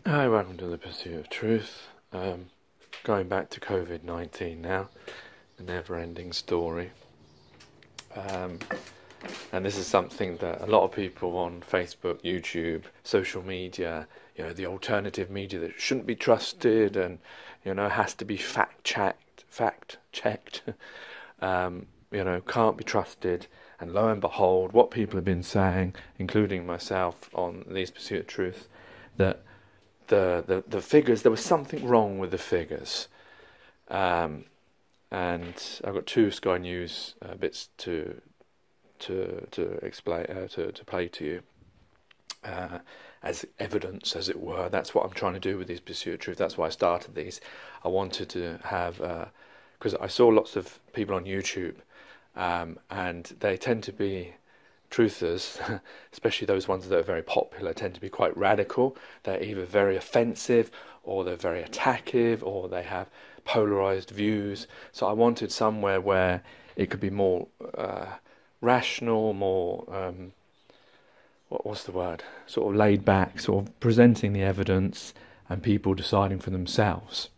Hi, welcome to the Pursuit of Truth. Going back to Covid-19 now, the never-ending story. And this is something that a lot of people on Facebook, YouTube, social media, the alternative media that shouldn't be trusted and, has to be fact-checked, can't be trusted. And lo and behold, what people have been saying, including myself on these Pursuit of Truth, that the figures, there was something wrong with the figures. And I've got two Sky News bits to explain, to play to you as evidence, as it were. That's what I'm trying to do with these Pursuit of Truth. That's why I started these. I wanted to have, because I saw lots of people on YouTube, and they tend to be truthers, especially those ones that are very popular, tend to be quite radical. They're either very offensive, or they're very attackive, or they have polarized views. So I wanted somewhere where it could be more rational, more what's the word? Sort of laid back, sort of presenting the evidence and people deciding for themselves.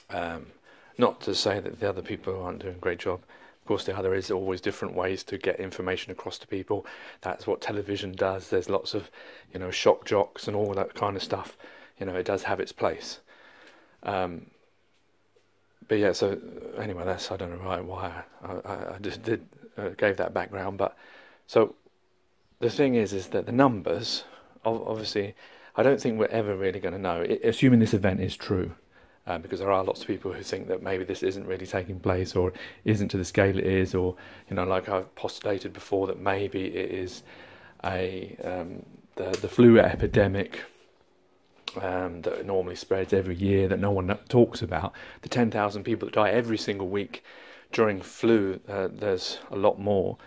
Not to say that the other people aren't doing a great job. Of course, there is always different ways to get information across to people. That's what television does. There's lots of, shock jocks and all that kind of stuff. It does have its place. But yeah, so anyway, I don't know why I just gave that background. But so the thing is that the numbers, obviously, I don't think we're ever really going to know, assuming this event is true. Because there are lots of people who think that maybe this isn't really taking place, or isn't to the scale it is, or like I've postulated before, that maybe it is the flu epidemic that normally spreads every year that no one talks about. The 10,000 people that die every single week during flu, there's a lot more,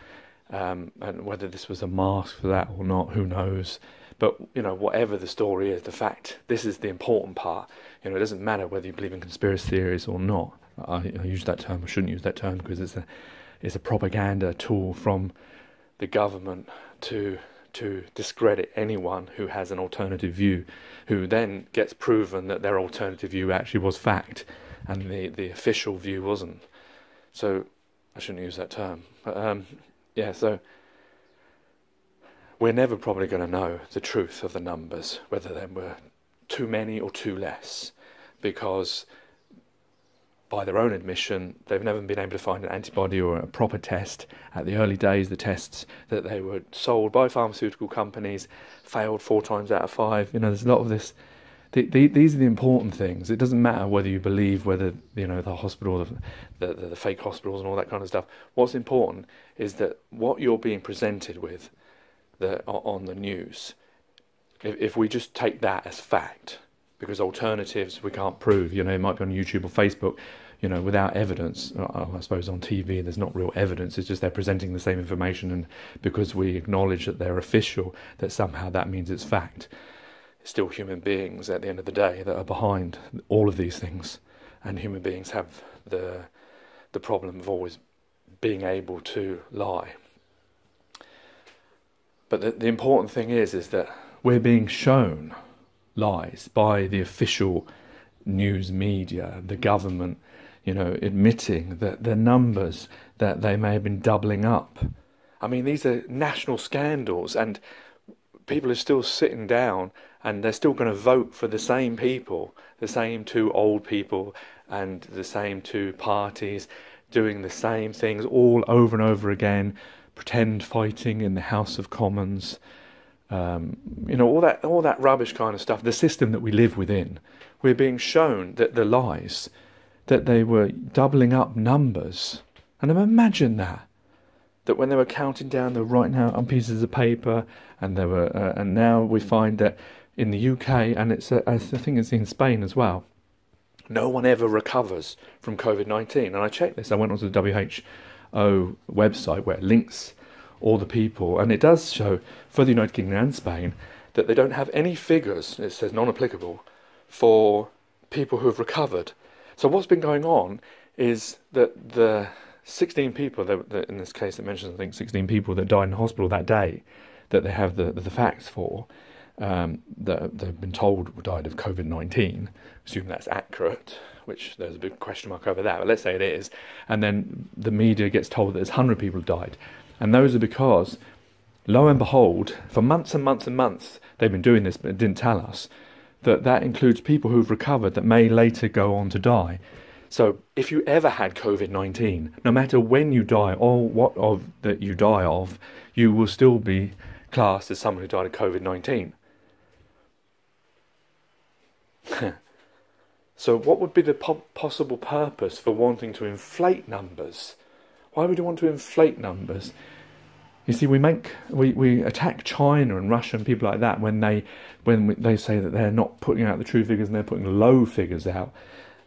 and whether this was a mask for that or not, who knows. But, whatever the story is, the fact, this is the important part. It doesn't matter whether you believe in conspiracy theories or not. I use that term, I shouldn't use that term, because it's a propaganda tool from the government to discredit anyone who has an alternative view, who then gets proven that their alternative view actually was fact, and the official view wasn't. So, I shouldn't use that term. But, so we're never probably going to know the truth of the numbers, whether there were too many or too less, because by their own admission, they've never been able to find an antibody or a proper test. At the early days, the tests that they were sold by pharmaceutical companies failed 4 times out of 5. There's a lot of this. These are the important things. It doesn't matter whether you believe whether the hospital, the fake hospitals and all that kind of stuff. What's important is that what you're being presented with on the news, if we just take that as fact, because alternatives we can't prove, it might be on YouTube or Facebook, without evidence. I suppose on TV there's not real evidence, it's just they're presenting the same information, and because we acknowledge that they're official, that somehow that means it's fact. It's still human beings at the end of the day that are behind all of these things, and human beings have the problem of always being able to lie. But the important thing is that we're being shown lies by the official news media, the government, admitting that the numbers, that they may have been doubling up. I mean, these are national scandals, and people are still sitting down and they're still going to vote for the same people, the same 2 old people and the same 2 parties, doing the same things all over and over again. Pretend fighting in the House of Commons, all that rubbish kind of stuff. The system that we live within, we're being shown that the lies, that they were doubling up numbers. And imagine that when they were counting down, they were writing out on pieces of paper, and and now we find that in the UK, and I think it's in Spain as well, no one ever recovers from Covid-19. And I checked this. I went onto the WHO website where it links all the people, and it does show for the United Kingdom and Spain that they don't have any figures, it says non-applicable, for people who have recovered. So what's been going on is that the 16 people, that in this case it mentions I think 16 people that died in hospital that day, that they have the facts for, that they've been told died of COVID-19, assume that's accurate, which there's a big question mark over that, but let's say it is, and then the media gets told that there's 100 people who died. And those are because, lo and behold, for months and months and months, they've been doing this, but it didn't tell us, that includes people who've recovered that may later go on to die. So if you ever had COVID-19, no matter when you die or what of that you die of, you will still be classed as someone who died of COVID-19. So what would be the possible purpose for wanting to inflate numbers? Why would you want to inflate numbers? You see, we attack China and Russia and people like that when they say that they're not putting out the true figures and they're putting low figures out,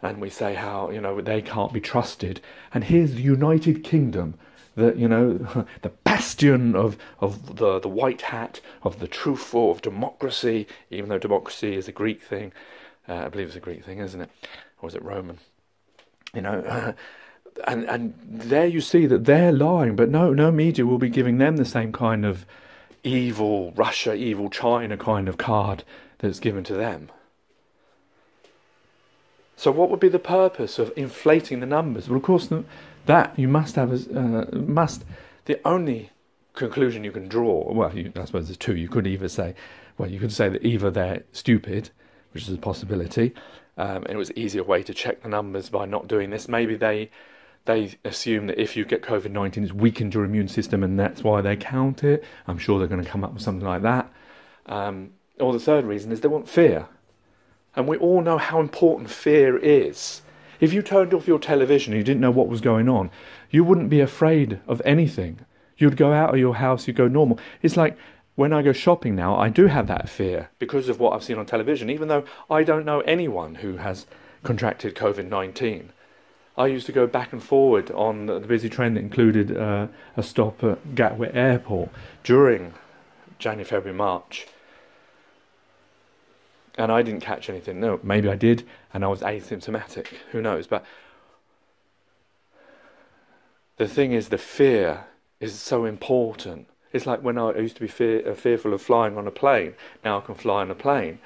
and we say how they can't be trusted. And here's the United Kingdom, the bastion of the white hat, of the truthful, of democracy, even though democracy is a Greek thing. I believe it's a Greek thing, isn't it? Or is it Roman? And there you see that they're lying, but no media will be giving them the same kind of evil Russia, evil China kind of card that's given to them. So what would be the purpose of inflating the numbers? Well, of course, that you must have the only conclusion you can draw. Well, I suppose there's two. You could say that either they're stupid, which is a possibility, and it was an easier way to check the numbers by not doing this. Maybe they assume that if you get COVID-19, it's weakened your immune system, and that's why they count it. I'm sure they're going to come up with something like that. Or the third reason is they want fear. And we all know how important fear is. If you turned off your television and you didn't know what was going on, you wouldn't be afraid of anything. You'd go out of your house, you'd go normal. It's like when I go shopping now, I do have that fear because of what I've seen on television, even though I don't know anyone who has contracted COVID-19. I used to go back and forward on the busy train that included a stop at Gatwick Airport during January, February, March. And I didn't catch anything. No, maybe I did, and I was asymptomatic. Who knows? But the thing is, the fear is so important. It's like when I used to be fearful of flying on a plane. Now I can fly on a plane.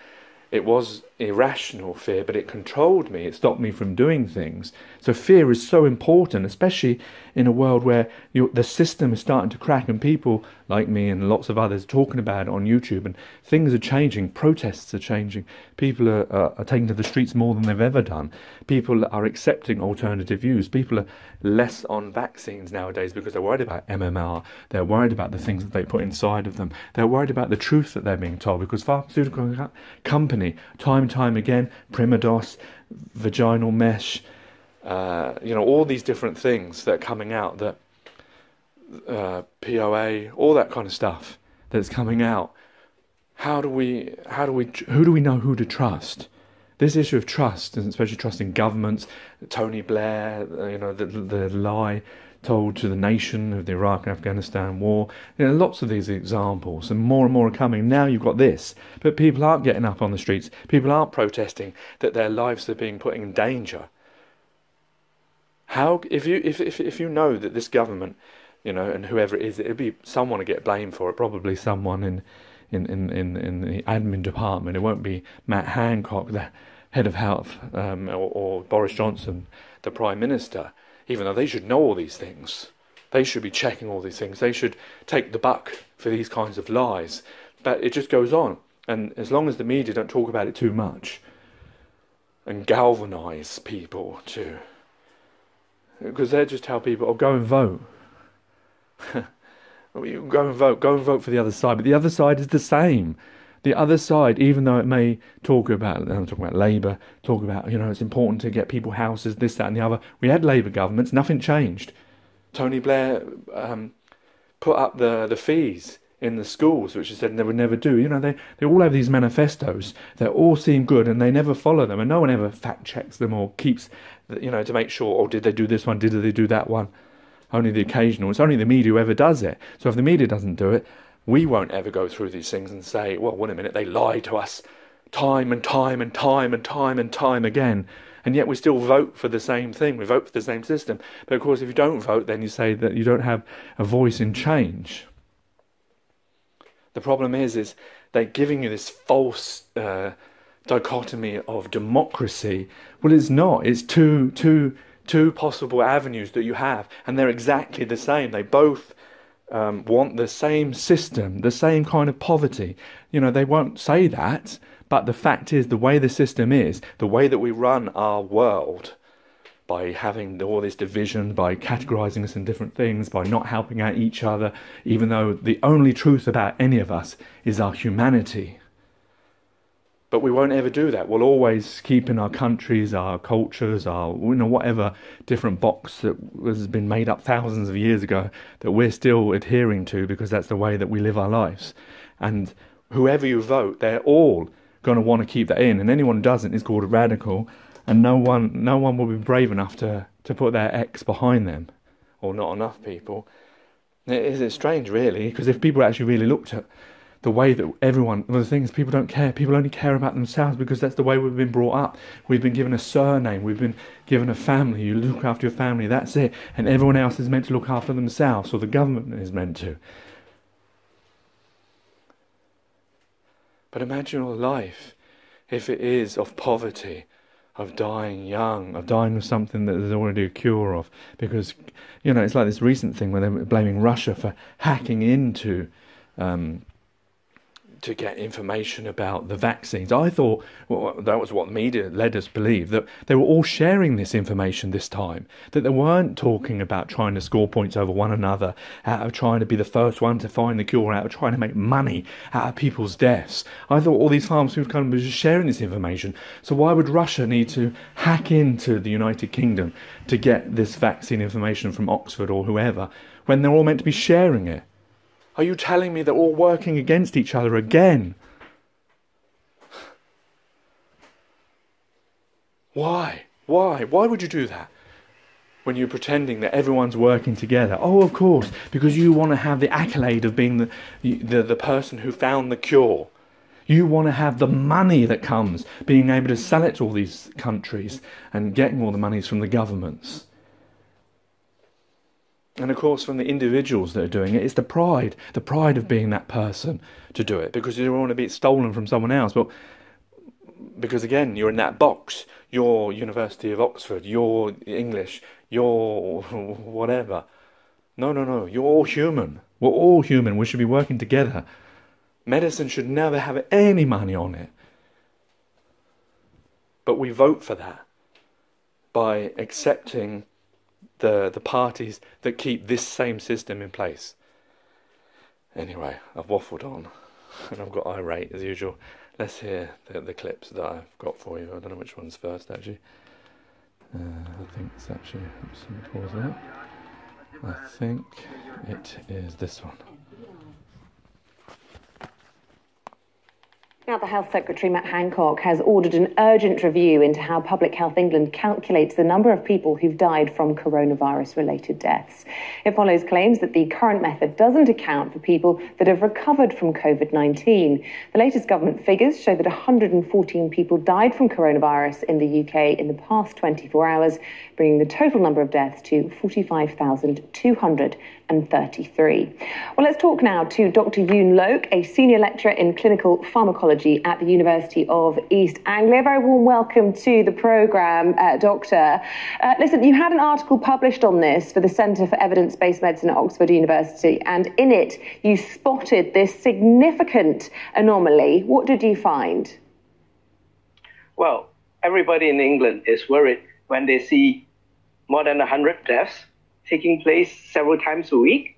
It was irrational fear, but it controlled me. It stopped me from doing things. So fear is so important, especially in a world where the system is starting to crack, and people like me and lots of others are talking about it on YouTube, and things are changing. Protests are changing. People are taking to the streets more than they've ever done. People are accepting alternative views. People are less on vaccines nowadays because they're worried about MMR. They're worried about the things that they put inside of them. They're worried about the truth that they're being told, because pharmaceutical company, time and time again, Primados, vaginal mesh, all these different things that are coming out, that POA, all that kind of stuff that's coming out. Who do we know who to trust? This issue of trust, and especially trusting governments, Tony Blair, the lie told to the nation of the Iraq and Afghanistan war. Lots of these examples, and more are coming. Now you've got this, but people aren't getting up on the streets. People aren't protesting that their lives are being put in danger. How, if you know that this government, and whoever it is, it'll be someone to get blamed for it. Probably someone in the admin department. It won't be Matt Hancock, the head of health, or Boris Johnson, the Prime Minister. Even though they should know all these things, they should be checking all these things. They should take the buck for these kinds of lies. But it just goes on, and as long as the media don't talk about it too much and galvanise people to, because they just tell people, "Oh, go and vote." You go and vote for the other side. But the other side is the same. The other side, even though it may talk about, I'm talking about Labour, talk about, it's important to get people houses, this, that and the other. We had Labour governments, nothing changed. Tony Blair put up the fees in the schools, which he said they would never do. They all have these manifestos that all seem good, and they never follow them, and no one ever fact checks them or keeps, to make sure, did they do this one, did they do that one? Only the occasional. It's only the media who ever does it. So if the media doesn't do it, we won't ever go through these things and say, well, wait a minute, they lied to us time and time and time and time and time again. And yet we still vote for the same thing. We vote for the same system. But of course, if you don't vote, then you say that you don't have a voice in change. The problem is they're giving you this false dichotomy of democracy. Well, it's not. It's two possible avenues that you have, and they're exactly the same. They both want the same system, the same kind of poverty. You know, they won't say that, but the fact is, the way the system is, the way that we run our world, by having all this division, by categorizing us in different things, by not helping out each other, even though the only truth about any of us is our humanity. But we won't ever do that. We'll always keep in our countries, our cultures, our, you know, whatever different box that has been made up thousands of years ago that we're still adhering to, because that's the way that we live our lives. And whoever you vote, they're all going to want to keep that in. And anyone who doesn't is called a radical. And no one will be brave enough to put their X behind them, or not enough people. It's strange, really, because if people actually really looked at the way that everyone, well, the thing is, people don't care. People only care about themselves because that's the way we've been brought up. We've been given a surname. We've been given a family. You look after your family, that's it. And everyone else is meant to look after themselves, or the government is meant to. But imagine your life if it is of poverty, of dying young, of dying of something that there's already a cure of. Because, you know, it's like this recent thing where they're blaming Russia for hacking into to get information about the vaccines. I thought, well, that was what the media led us to believe, that they were all sharing this information this time, that they weren't talking about trying to score points over one another, out of trying to be the first one to find the cure, out of trying to make money out of people's deaths. I thought all these pharmaceutical companies were just sharing this information. So why would Russia need to hack into the United Kingdom to get this vaccine information from Oxford or whoever, when they're all meant to be sharing it? Are you telling me they're all working against each other again? Why? Why? Why would you do that? When you're pretending that everyone's working together. Oh, of course, because you want to have the accolade of being the person who found the cure. You want to have the money that comes, being able to sell it to all these countries and getting all the monies from the governments. And of course, from the individuals that are doing it, it's the pride of being that person to do it, because you don't want to be stolen from someone else. But because again, you're in that box. You're University of Oxford. You're English. You're whatever. No. You're all human. We're all human. We should be working together. Medicine should never have any money on it. But we vote for that by accepting the parties that keep this same system in place. Anyway, I've waffled on and I've got irate as usual. Let's hear the clips that I've got for you. I don't know which one's first actually. I think it's actually, pause that. I think it is this one. Now, the Health Secretary, Matt Hancock, has ordered an urgent review into how Public Health England calculates the number of people who've died from coronavirus-related deaths. It follows claims that the current method doesn't account for people that have recovered from Covid-19. The latest government figures show that 114 people died from coronavirus in the UK in the past 24 hours, bringing the total number of deaths to 45,233. Well, let's talk now to Dr. Yoon Loke, a senior lecturer in clinical pharmacology at the University of East Anglia. Very warm welcome to the programme, Doctor. Listen, you had an article published on this for the Centre for Evidence-Based Medicine at Oxford University, and in it you spotted this significant anomaly. What did you find? Well, everybody in England is worried when they see more than 100 deaths taking place several times a week,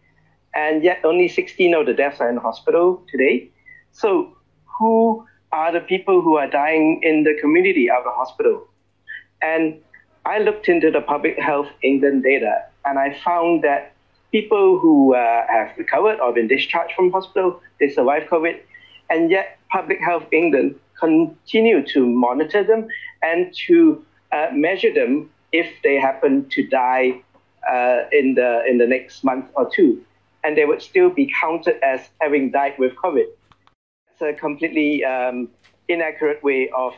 and yet only 16 of the deaths are in hospital today. So who are the people who are dying in the community out of the hospital? And I looked into the Public Health England data, and I found that people who have recovered or been discharged from hospital, they survived COVID, and yet Public Health England continue to monitor them and to measure them if they happen to die in the next month or two, and they would still be counted as having died with COVID. It's a completely inaccurate way of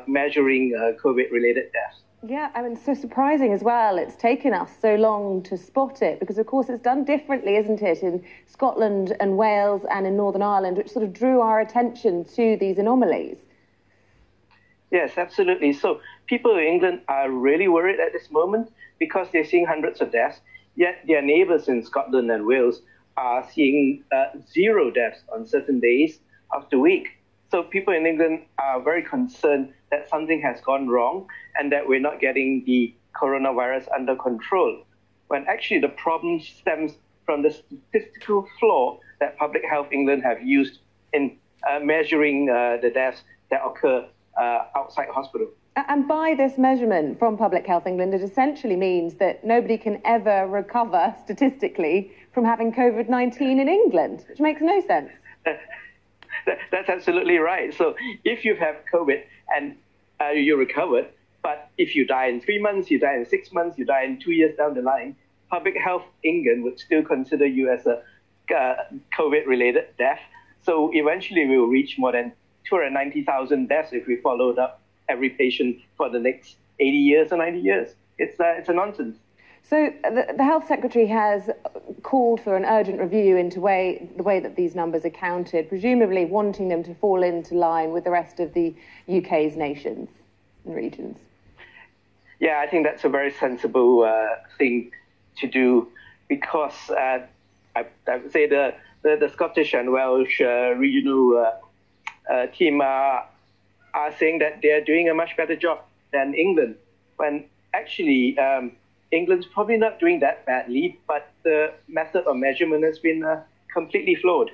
measuring COVID-related deaths. Yeah, I mean, so surprising as well. It's taken us so long to spot it because, of course, it's done differently, isn't it, in Scotland and Wales and in Northern Ireland, which sort of drew our attention to these anomalies. Yes, absolutely. So people in England are really worried at this moment because they're seeing hundreds of deaths, yet their neighbours in Scotland and Wales are seeing 0 deaths on certain days of the week. So people in England are very concerned that something has gone wrong and that we're not getting the coronavirus under control, when actually the problem stems from the statistical flaw that Public Health England have used in measuring the deaths that occur outside hospital. And by this measurement from Public Health England, it essentially means that nobody can ever recover statistically from having COVID-19 in England, which makes no sense. That's absolutely right. So if you have COVID and you recovered, but if you die in 3 months, you die in 6 months, you die in 2 years down the line, Public Health England would still consider you as a COVID-related death. So eventually we will reach more than 290,000 deaths if we followed up every patient for the next 80 years or 90 years. It's a nonsense. So the Health Secretary has called for an urgent review into the way that these numbers are counted, presumably wanting them to fall into line with the rest of the UK's nations and regions. Yeah, I think that's a very sensible thing to do because I would say the Scottish and Welsh regional team are saying that they're doing a much better job than England, when actually England's probably not doing that badly, but the method of measurement has been completely flawed.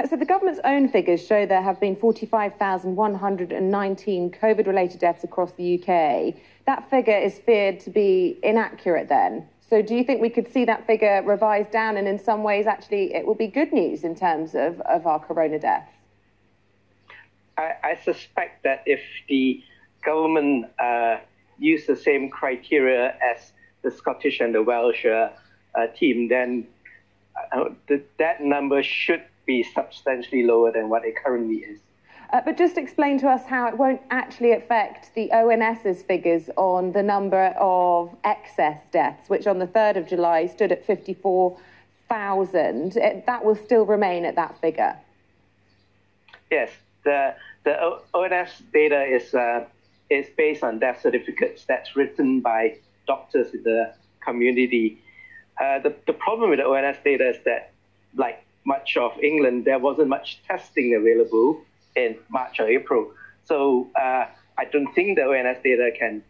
So the government's own figures show there have been 45,119 COVID-related deaths across the UK. That figure is feared to be inaccurate then. So do you think we could see that figure revised down, and in some ways actually it will be good news in terms of our corona deaths? I suspect that if the government use the same criteria as the Scottish and the Welsh team, then that number should be substantially lower than what it currently is. But just explain to us how it won't actually affect the ONS's figures on the number of excess deaths, which on the 3rd of July stood at 54,000. That will still remain at that figure. Yes, the ONS data is based on death certificates that's written by doctors in the community. The problem with the ONS data is that, like much of England, there wasn't much testing available in March or April. So I don't think the ONS data can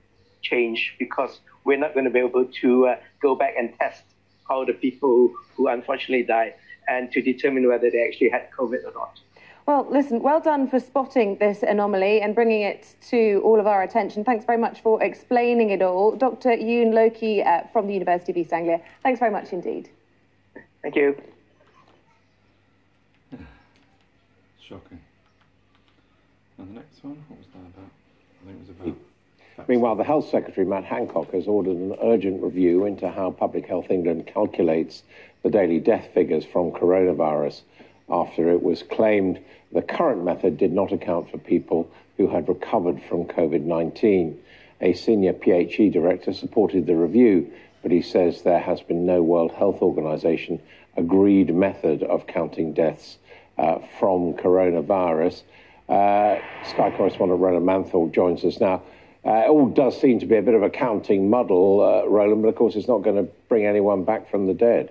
change because we're not going to be able to go back and test all the people who unfortunately died and to determine whether they actually had COVID or not. Well, listen, well done for spotting this anomaly and bringing it to all of our attention. Thanks very much for explaining it all. Dr. Yoon Loki from the University of East Anglia, thanks very much indeed. Thank you. Shocking. And the next one, what was that about? I think it was about... Meanwhile, the Health Secretary, Matt Hancock, has ordered an urgent review into how Public Health England calculates the daily death figures from coronavirus after it was claimed the current method did not account for people who had recovered from COVID-19. A senior PHE director supported the review, but he says there has been no World Health Organization agreed method of counting deaths from coronavirus. Sky correspondent Roland Manthorpe joins us now. It all does seem to be a bit of a counting muddle, Roland, but of course it's not going to bring anyone back from the dead.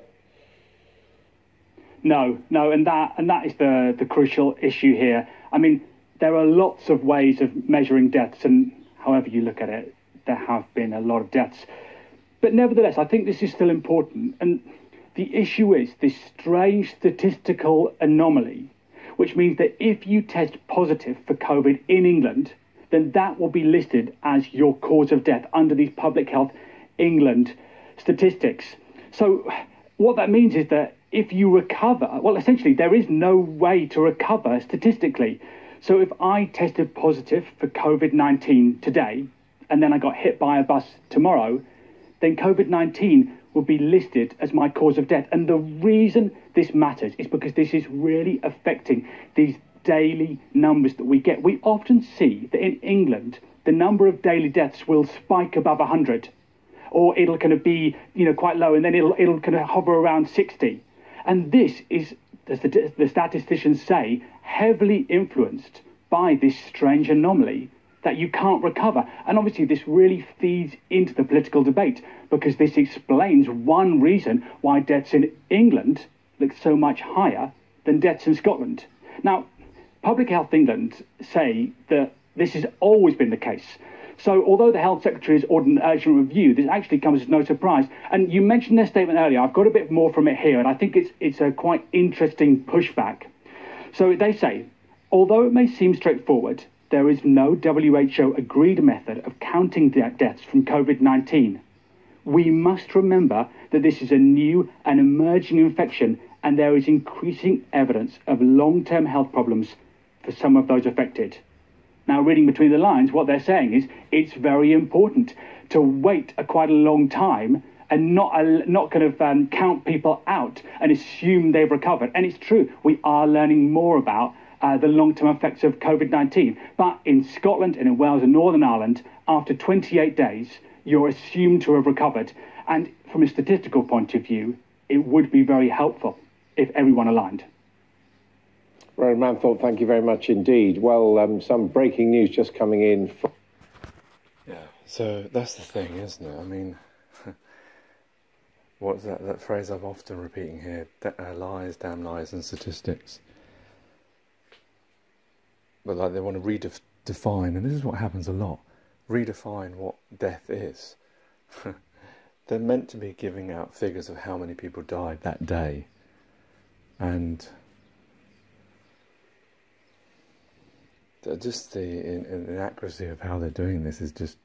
No, and that is the crucial issue here. I mean, there are lots of ways of measuring deaths, and however you look at it, there have been a lot of deaths. But nevertheless, I think this is still important. And the issue is this strange statistical anomaly, which means that if you test positive for COVID in England, then that will be listed as your cause of death under these Public Health England statistics. So what that means is that if you recover, well, essentially, there is no way to recover statistically. So if I tested positive for COVID-19 today, and then I got hit by a bus tomorrow, then COVID-19 will be listed as my cause of death. And the reason this matters is because this is really affecting these daily numbers that we get, we often see that in England, the number of daily deaths will spike above 100, or it'll kind of be, quite low, and then it'll kind of hover around 60. And this is, as the statisticians say, heavily influenced by this strange anomaly that you can't recover. And obviously this really feeds into the political debate, because this explains one reason why deaths in England look so much higher than deaths in Scotland. Now, Public Health England say that this has always been the case. So although the Health Secretary has ordered an urgent review, this actually comes as no surprise. And you mentioned their statement earlier. I've got a bit more from it here, and I think it's a quite interesting pushback. So they say, although it may seem straightforward, there is no WHO agreed method of counting deaths from COVID-19. We must remember that this is a new and emerging infection, and there is increasing evidence of long-term health problems for some of those affected. Now, reading between the lines, what they're saying is it's very important to wait quite a long time and not kind of count people out and assume they've recovered. And it's true, we are learning more about the long-term effects of COVID-19. But in Scotland and in Wales and Northern Ireland, after 28 days, you're assumed to have recovered. And from a statistical point of view, it would be very helpful if everyone aligned. Rowan Manthorpe, thank you very much indeed. Well, some breaking news just coming in. Yeah, so that's the thing, isn't it? I mean, what's that phrase I'm often repeating here? Lies, damn lies and statistics. But like they want to redefine, and this is what happens a lot, redefine what death is. They're meant to be giving out figures of how many people died that day. And just the inaccuracy of how they're doing this is just,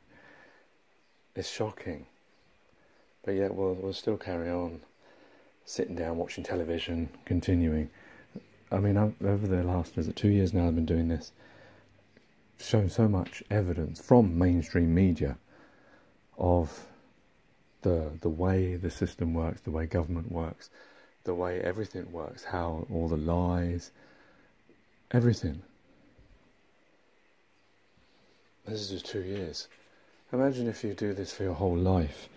it's shocking. But yet we'll still carry on sitting down, watching television, continuing. I mean, over the last, 2 years now I've been doing this, shown so much evidence from mainstream media of the way the system works, the way government works, the way everything works, how all the lies, everything. This is just 2 years. Imagine if you do this for your whole life,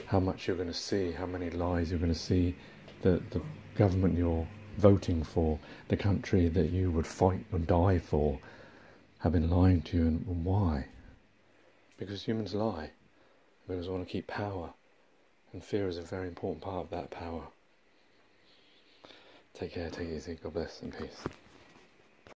how much you're going to see, how many lies you're going to see, the government you're voting for, the country that you would fight or die for, have been lying to you, and why? Because humans lie. Humans want to keep power, and fear is a very important part of that power. Take care, take it easy, God bless and peace.